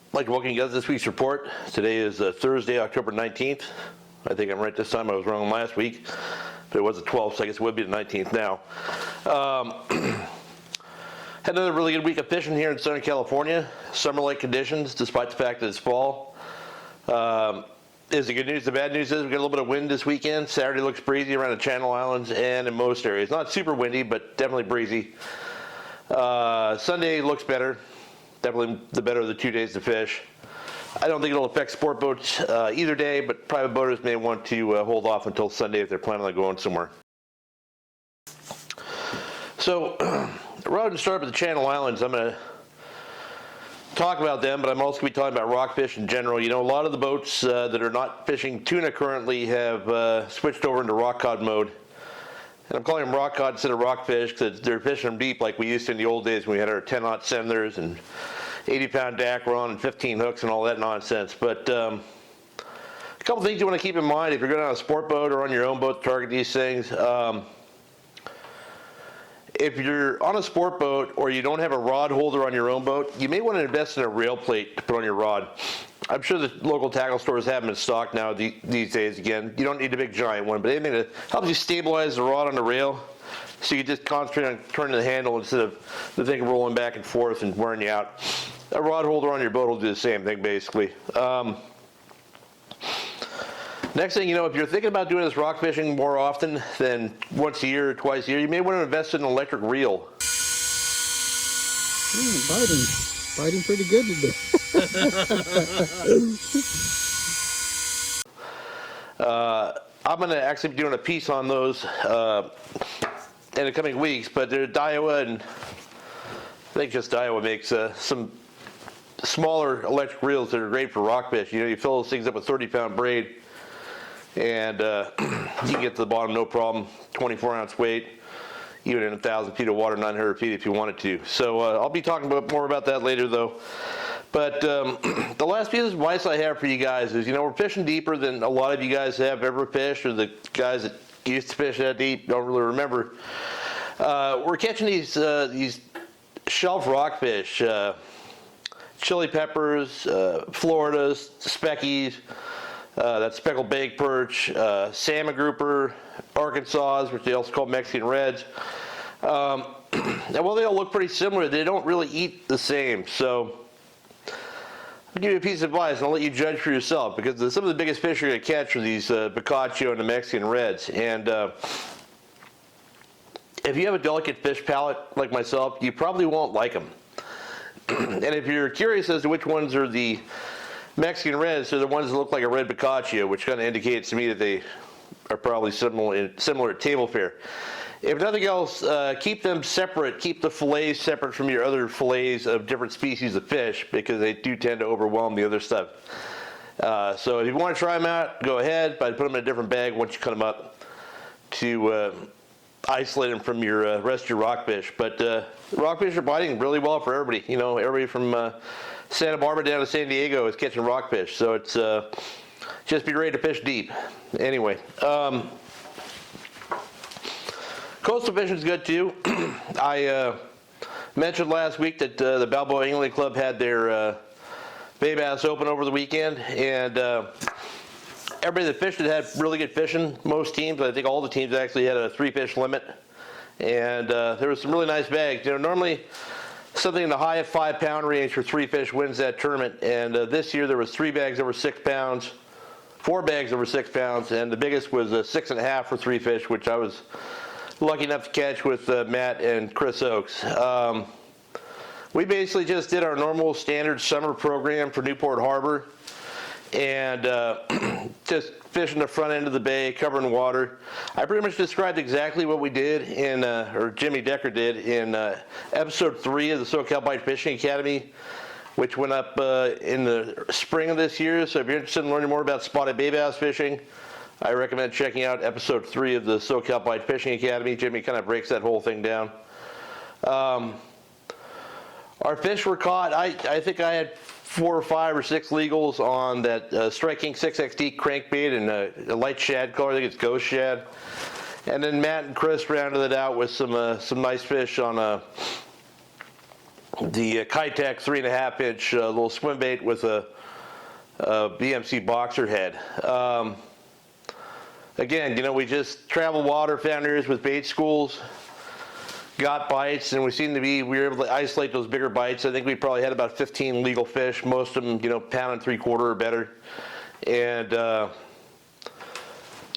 I'd like to welcome you guys to this week's report. Today is Thursday, October 19th. I think I'm right this time. I was wrong last week, but it was the 12th, so I guess it would be the 19th now. Had another really good week of fishing here in Southern California. Summer-like conditions, despite the fact that it's fall. Is the good news. The bad news is we got a little bit of wind this weekend. Saturday looks breezy around the Channel Islands and in most areas. Not super windy, but definitely breezy. Sunday looks better. Definitely the better of the 2 days to fish. I don't think it'll affect sport boats either day, but private boaters may want to hold off until Sunday if they're planning on going somewhere. So, rather than start with the Channel Islands, I'm going to talk about them, but I'm also going to be talking about rockfish in general. You know, a lot of the boats that are not fishing tuna currently have switched over into rock cod mode. And I'm calling them rock cod instead of rockfish because they're fishing them deep like we used to in the old days when we had our 10-aught senders and 80-pound dacron and 15 hooks and all that nonsense. But a couple things you want to keep in mind if you're going on a sport boat or on your own boat to target these things. If you're on a sport boat or you don't have a rod holder on your own boat, you may want to invest in a rail plate to put on your rod. I'm sure the local tackle stores have them in stock now these days. Again, you don't need a big giant one, but anything that helps you stabilize the rod on the rail so you can just concentrate on turning the handle instead of the thing rolling back and forth and wearing you out. A rod holder on your boat will do the same thing basically. Next thing you know, if you're thinking about doing this rock fishing more often than once a year or twice a year, you may want to invest in an electric reel. Biting pretty good today. I'm going to actually be doing a piece on those in the coming weeks, but there's Daiwa, and I think just Daiwa makes some smaller electric reels that are great for rockfish. You know, you fill those things up with 30-pound braid, and you can get to the bottom no problem. 24-ounce weight, even in 1,000 feet of water, 900 feet if you wanted to. So I'll be talking more about that later, though. But the last piece of advice I have for you guys is, you know, we're fishing deeper than a lot of you guys have ever fished, or the guys that used to fish that deep don't really remember. We're catching these shelf rockfish, chili peppers, Floridas, speckies, that speckled bag perch, salmon grouper, Arkansas, which they also call Mexican reds. And while they all look pretty similar, they don't really eat the same. So I'll give you a piece of advice and I'll let you judge for yourself, because some of the biggest fish you're going to catch are these Bocaccio and the Mexican reds. And if you have a delicate fish palate like myself, you probably won't like them. And if you're curious as to which ones are the Mexican reds, they're the ones that look like a red Bocaccio, which kind of indicates to me that they are probably similar to table fare. If nothing else, keep them separate. Keep the fillets separate from your other fillets of different species of fish, because they do tend to overwhelm the other stuff. So if you want to try them out, go ahead, but put them in a different bag once you cut them up to isolate them from your rest of your rockfish. But rockfish are biting really well for everybody. You know, everybody from Santa Barbara down to San Diego is catching rockfish. So it's just be ready to fish deep. Anyway. Coastal fishing is good too. I mentioned last week that the Balboa Angling Club had their Bay Bass Open over the weekend, and everybody that fished it had really good fishing. Most teams, I think all the teams actually had a 3-fish limit, and there was some really nice bags. You know, normally something in the high 5-pound range for 3 fish wins that tournament, and this year there was 3 bags over 6 pounds, 4 bags over 6 pounds, and the biggest was 6.5 for 3 fish, which I was lucky enough to catch with Matt and Chris Oakes. We basically just did our normal standard summer program for Newport Harbor, and just fishing the front end of the bay, covering water. I pretty much described exactly what we did in, or Jimmy Decker did in episode 3 of the SoCal Bight Fishing Academy, which went up in the spring of this year. So if you're interested in learning more about spotted bay bass fishing, I recommend checking out episode 3 of the SoCal Bight Fishing Academy. Jimmy kind of breaks that whole thing down. Our fish were caught. I think I had 4 or 5 or 6 legals on that Strike King 6XD crankbait and a light shad color. I think it's ghost shad. And then Matt and Chris rounded it out with some nice fish on a the Kitech 3.5 inch little swim bait with a BMC boxer head. Again, you know, we just traveled water, found areas with bait schools, got bites, and we were able to isolate those bigger bites. I think we probably had about 15 legal fish, most of them, you know, pound and 3/4 or better. And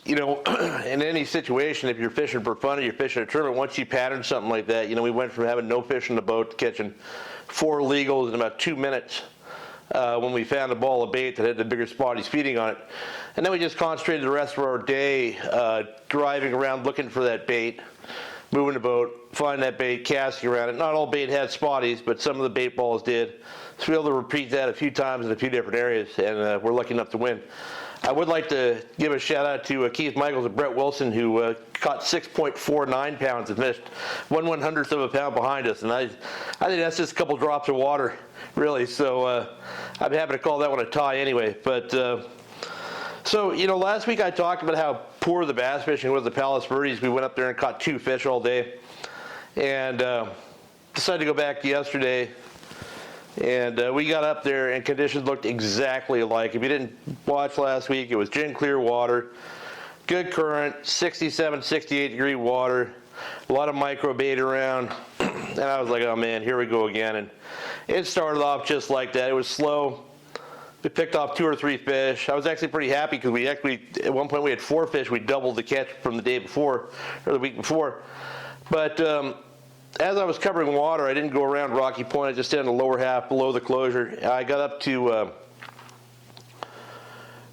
you know, in any situation, if you're fishing for fun or you're fishing a tournament, once you pattern something like that, you know, we went from having no fish in the boat to catching 4 legals in about 2 minutes when we found a ball of bait that had the bigger spotties feeding on it. And then we just concentrated the rest of our day driving around looking for that bait, moving the boat, find that bait, casting around it. Not all bait had spotties, but some of the bait balls did. So we were able to repeat that a few times in a few different areas, and we're lucky enough to win. I would like to give a shout out to Keith Michaels and Brett Wilson, who caught 6.49 pounds and missed 1/100th of a pound behind us. And I think that's just a couple drops of water, really. So I'm happy to call that one a tie anyway. But so, you know, last week I talked about how poor the bass fishing was at Palos Verdes. We went up there and caught 2 fish all day, and decided to go back yesterday. And we got up there and conditions looked exactly alike. If you didn't watch last week, it was gin clear water, good current, 67, 68 degree water, a lot of micro bait around. And I was like, oh man, here we go again. And it started off just like that. It was slow. We picked off 2 or 3 fish. I was actually pretty happy because we actually, at one point we had 4 fish. We doubled the catch from the day before, or the week before. But as I was covering water, I didn't go around Rocky Point. I just stayed in the lower half below the closure. I got up to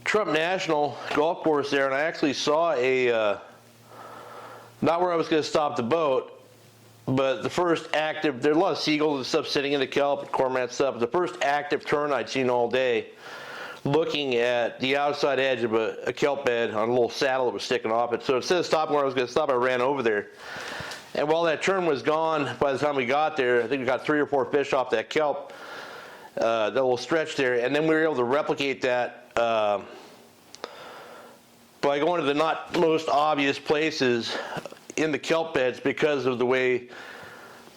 Trump National Golf Course there, and I actually saw not where I was going to stop the boat, but the first active, there's a lot of seagulls and stuff sitting in the kelp, cormorant stuff. The first active tern I'd seen all day, looking at the outside edge of a kelp bed on a little saddle that was sticking off it. So instead of stopping where I was going to stop, I ran over there. And while that tern was gone, by the time we got there, I think we got 3 or 4 fish off that kelp, that little stretch there. And then we were able to replicate that by going to the not most obvious places in the kelp beds because of the way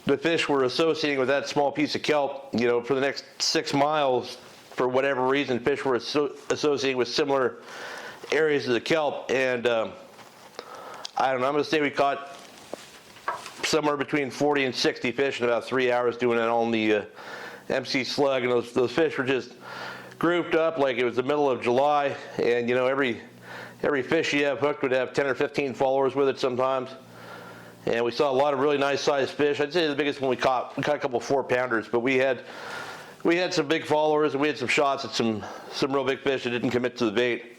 the fish were associating with that small piece of kelp. You know, for the next 6 miles, for whatever reason, fish were associating with similar areas of the kelp. And I don't know, I'm going to say we caught somewhere between 40 and 60 fish in about 3 hours doing it on the MC Slug. And those fish were just grouped up like it was the middle of July. And, you know, every fish you have hooked would have 10 or 15 followers with it sometimes. And we saw a lot of really nice sized fish. I'd say the biggest one we caught a couple 4-pounders, but we had some big followers, and we had some shots at some real big fish that didn't commit to the bait.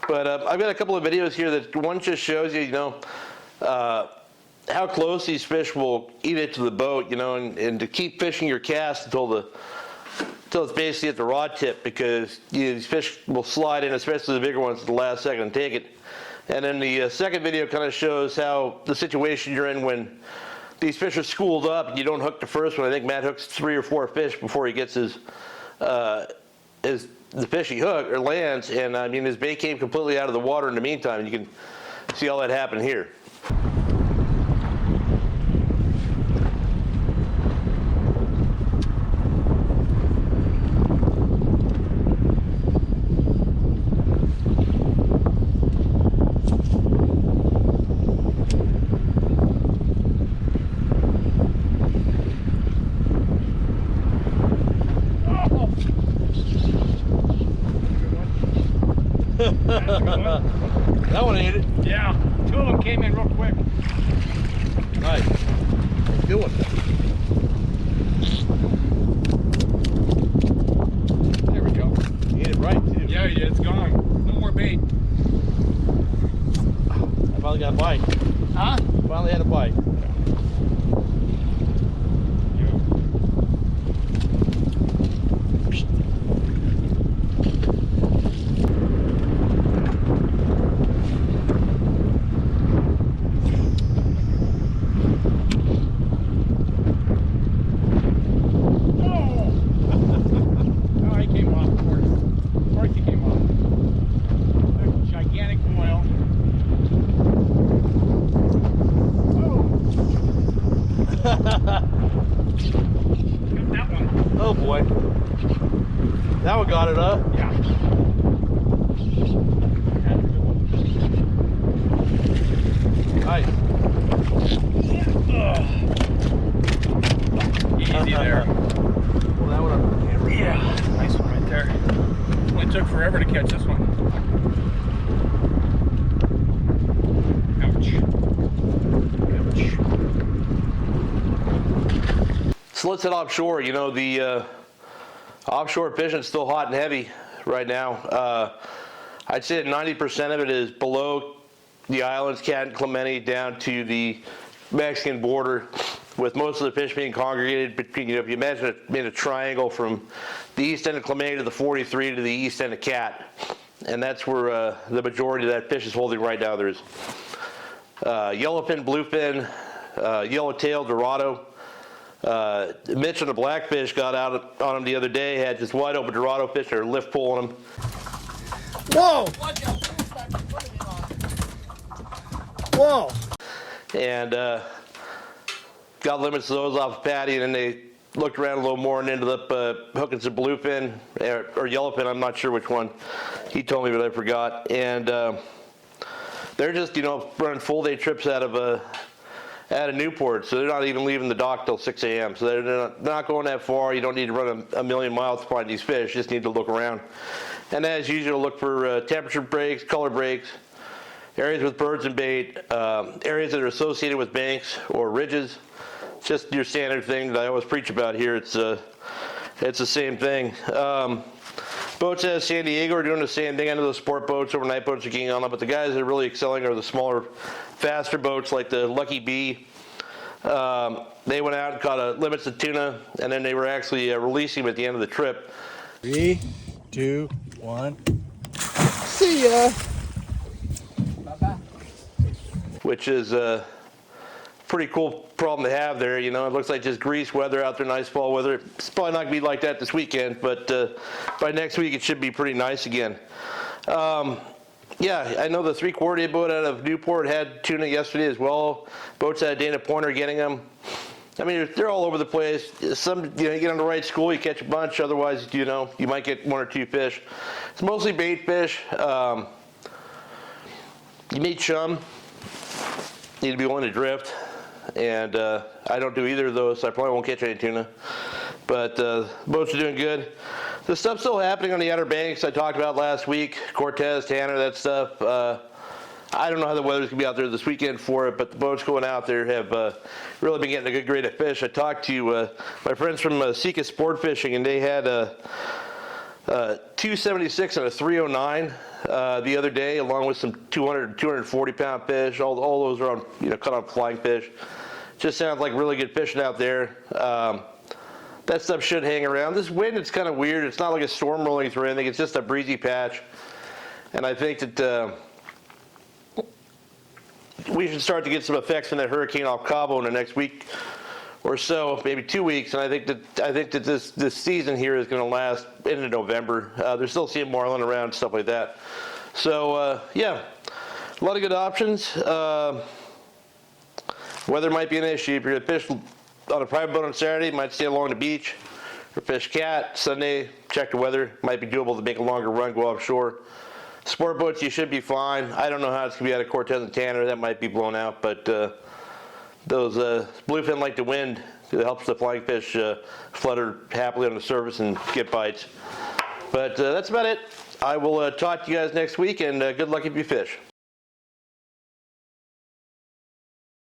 But I've got a couple of videos here that one just shows you, you know, how close these fish will eat it to the boat, you know, and to keep fishing your cast until it's basically at the rod tip, because you know, these fish will slide in, especially the bigger ones, at the last second and take it. And then the second video kind of shows how the situation you're in when these fish are schooled up and you don't hook the first one. I think Matt hooks 3 or 4 fish before he gets the fish he hooked or lands, and I mean his bait came completely out of the water in the meantime. You can see all that happen here. That one ate it. Yeah, 2 of them came in real quick. Nice. Good one. There we go. He ate it right, too. Yeah, yeah, it's gone. No more bait. I finally got a bite. Huh? Finally had a bite. Oh boy. That one got it, huh? Yeah. Nice. Easy there. Pull that one up on the camera. Yeah, nice one right there. Only took forever to catch this one. Ouch. Ouch. So let's head offshore. You know, the offshore fishing is still hot and heavy right now. I'd say that 90% of it is below the islands, Cat and Clemente, down to the Mexican border, with most of the fish being congregated between, you know, if you imagine it made a triangle from the east end of Clemente to the 43 to the east end of Cat, and that's where the majority of that fish is holding right now. There's yellowfin, bluefin, yellowtail, dorado. Mitch and the blackfish got out on him the other day, had this wide open dorado fish, they're lift pulling them. Whoa! Whoa! And got limits to those off of Patty, and then they looked around a little more and ended up hooking some bluefin or yellowfin. I'm not sure which one. He told me, but I forgot. And they're just, you know, running full day trips out of Newport, so they're not even leaving the dock till 6 a.m. So they're not going that far. You don't need to run a million miles to find these fish. You just need to look around. And as usual, look for temperature breaks, color breaks, areas with birds and bait, areas that are associated with banks or ridges. Just your standard thing that I always preach about here. It's the same thing. Boats out of San Diego are doing the same thing. I know the sport boats, overnight boats are getting on them, but the guys that are really excelling are the smaller, faster boats like the Lucky Bee. They went out and caught limits of tuna, and then they were actually releasing them at the end of the trip. 3, 2, 1. See ya! Which is a pretty cool problem to have there. You know, it looks like just grease weather out there, nice fall weather. It's probably not going to be like that this weekend, but by next week it should be pretty nice again. Yeah, I know the 3/4 boat out of Newport had tuna yesterday as well. Boats out of Dana Point are getting them. I mean, they're all over the place. Some, you know, you get on the right school, you catch a bunch. Otherwise, you know, you might get 1 or 2 fish. It's mostly bait fish. You need chum. Need to be willing to drift. And I don't do either of those, so I probably won't catch any tuna. But boats are doing good. The stuff's still happening on the Outer Banks I talked about last week. Cortez, Tanner, that stuff. I don't know how the weather's going to be out there this weekend for it, but the boats going out there have really been getting a good grade of fish. I talked to my friends from SoCal Sport Fishing, and they had a 276 and a 309 the other day, along with some 200, 240-pound fish. All those are on, you know, cut on flying fish. Just sounds like really good fishing out there. That stuff should hang around. This wind, it's kind of weird. It's not like a storm rolling through anything. It's just a breezy patch. And I think that we should start to get some effects from that hurricane off Cabo in the next week or so, maybe 2 weeks. And I think that this season here is going to last into November. They're still seeing marlin around, stuff like that. So yeah, a lot of good options. Weather might be an issue. If you're going to fish on a private boat on Saturday, you might stay along the beach or fish Cat. Sunday, check the weather. Might be doable to make a longer run, go offshore. Sport boats, you should be fine. I don't know how it's going to be out of Cortez and Tanner. That might be blown out, but those bluefin like the wind. It helps the flying fish flutter happily on the surface and get bites. But that's about it. I will talk to you guys next week, and good luck if you fish.